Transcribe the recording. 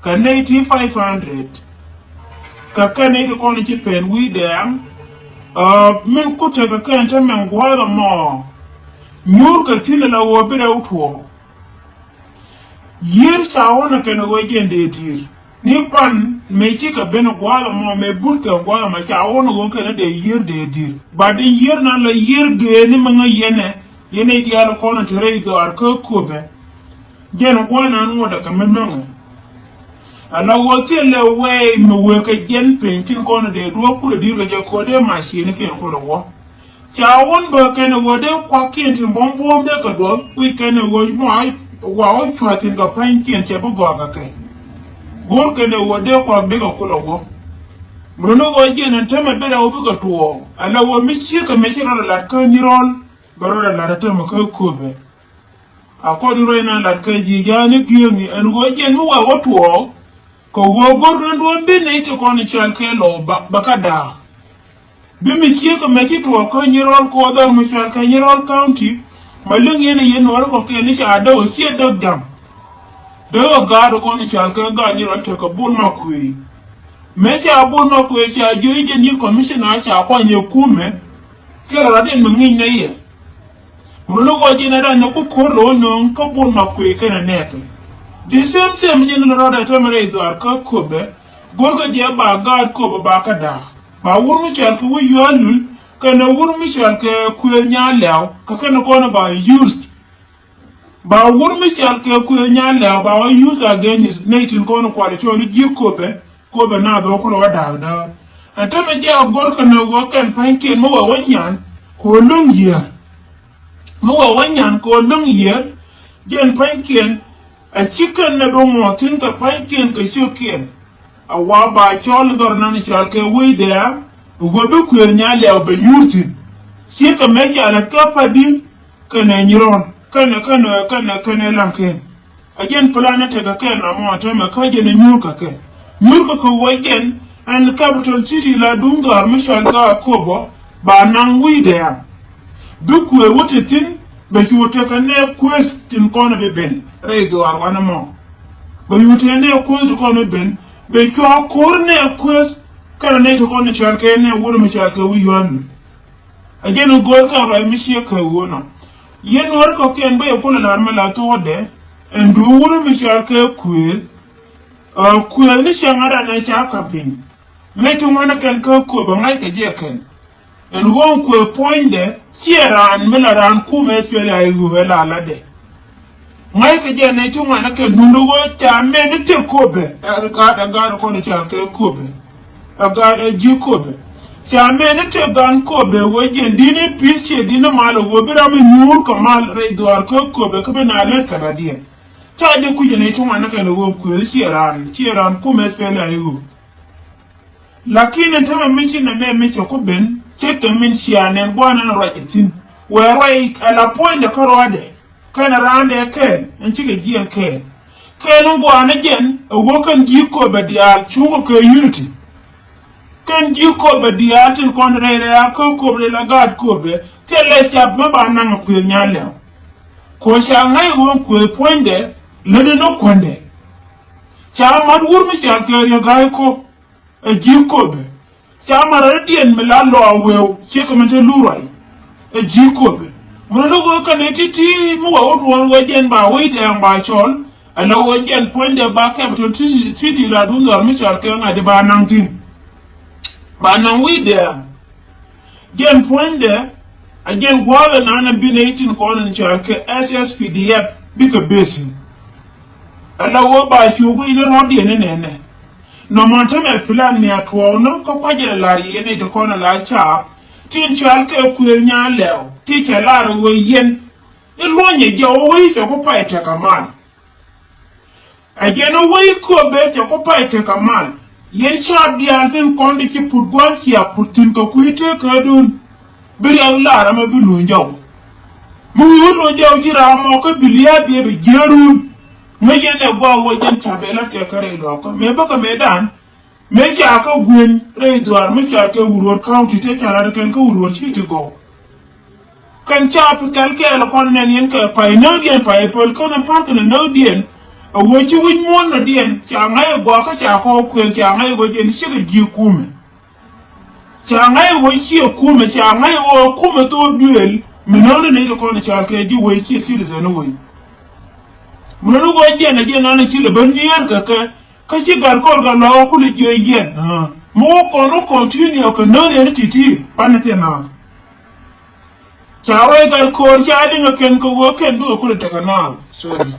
ka 500 ka kane ka kono ci pen wi dang min kuta ka kan ta men gwara mo nyur ka tina la wo bira utwo yir sa wona kana wajen de dir ni pan me ci ka ben gwara mo me burka gwara ma sa wona gon kana de yir de dir ba de yir na la yir ge ni ma yene di ala kono tere do ar ko kobe jen gwana no da ka men no ala wote le we me we ka jen pentin kono de do ko dir ga ko de machine ke ko ro cha won ba kana wo de kwa kin tin bom de ka do we kana wo mai wa o fatin ga pan kin che bo ga kai gor kana wo de kwa de ga ko ro Bruno go jen tan me bera o ga to ala wo mi shi ka me kira la ka nirol baro la ta ma ka ko be akodi ro ina la ka ji ga ni kiyoni an go jen mu wa to ko go gor ndo be ne te ko ni chan ke lo ba ka da bi mi shi ka me ki to ko nirol ko da mu chan ka nirol county malung yene yen war ko ke ni sha da o shi da dam do ga do ko ni chan ka ga ni ro te ko bul ma kui me sha bul ma kui sha jo je ni commissioner sha kwa nye kume kira ra den ngi ne ye mulo go je na da no ko ro no ko bul ma kui ke na ne the same je no ro da to mere do ar ko ko be gor ko je ba ga ko ba ka da ba wur mi chan ko wi yo lul kana wur mi chan ke ku nya law ka kana ko na ba used ba wur mi chan ke ku nya law ba wa use again is natin ko no kwale to ji ko be na be ko ro da da ata me je gor ko no go kan panke mo wa wanyan ko lung ye mo wa wanyan ko lung ye jen panke a chicken na do mo tin ka panke ka shuken a wa ba chol dor nan chal ke wi de go be ku nya le be yurtin shi ka me ja la ka padin kana nyiron kana lanken again planet ga ken na mo ta ma ka je na nyur ka ko wajen and capital city la dungar mishal ka kobo ba nan wi de ya duk we wotetin be yote ka ne question kono be ben re do ar wana mo be yote ne question kono ben be ko korne question kana ne to kono chal ke ne wuro mi chal ke wi yon again go ka ra mi shi ka wona yen wor ko ken be ko na ma la to de en du wuro mi chal ke ku ni shangara na shaka bin me to wana kan ka ko ba ngai ka je kan en won ku point de sieran melaran ku me spele ay gu la la de ngai ka je ne to wana kan dundu go ta me ni te ko be er ka da ga ko ni cha ke ko be aga ji ko be cha me ni te gan ko be wo je dini pisi dini malo wo bira mi nyur ko mal re do ar ko be ko be na le ka na die cha je ku je ne to wana kan wo ku sieran ku me spele ay gu lakini ntama michi na me michi ko ben cheke min shianen bwana na rakitin we rai ala point de korode kana rande ke nchike jien ke no bwana jen wo kan ji ko be dial chungo ke unity kan ji ko be dial tin kon re ya ko be la gad ko be tele chap ma ba na ko nyale ko sha ngai won ko point de le no konde cha mad wur mi sha ke ya gai ko e jikobe chamara dien melalo awew chikomete lurai e jikobe mono go kaneti ti mo wa won wajen ba wide ba chol ala wajen ponde ba capital city la dunga mi chal ke ngadi ba nangtin ba nang wide jen ponde again gwala nana binatin kono chal ke SSPDF bika besi ala wo ba chugo ile rodi ne no monta me plan ni atwo no ko kwajele la yene de kono la cha tin chal ke ku nya lew ti chala ro yen ilonye je o wi ko paite kamal ajeno wi ko be je ko paite kamal yen cha bian tin kondi ki putgo ya putin ko kuite ka dun bi la ra ma bi lu njaw mu yulo njaw jira mo ko bilia be jerun me yene go wo jen tabela ke kare do ko me baka me dan me ja ka gun re doar me ja ka wuro county te kala ken ka wuro city go kan chap kan ke la kon nen yen ka pa no dien pa pol kon park no dien a wo chi win mon na dien cha ngai go ka cha ko ku cha ngai go jen shi ga ji kume cha ngai wo shi kume cha ngai wo kume to duel minone ne ko na cha ke ji wo chi citizen wo minone go jen na shi le ban yer ka chi gar ko ga lo ku le ji yen mo ko no continue ko no ne titi panete na cha wo gar ko cha dinga ken ko wo ken do ku le daga na sorry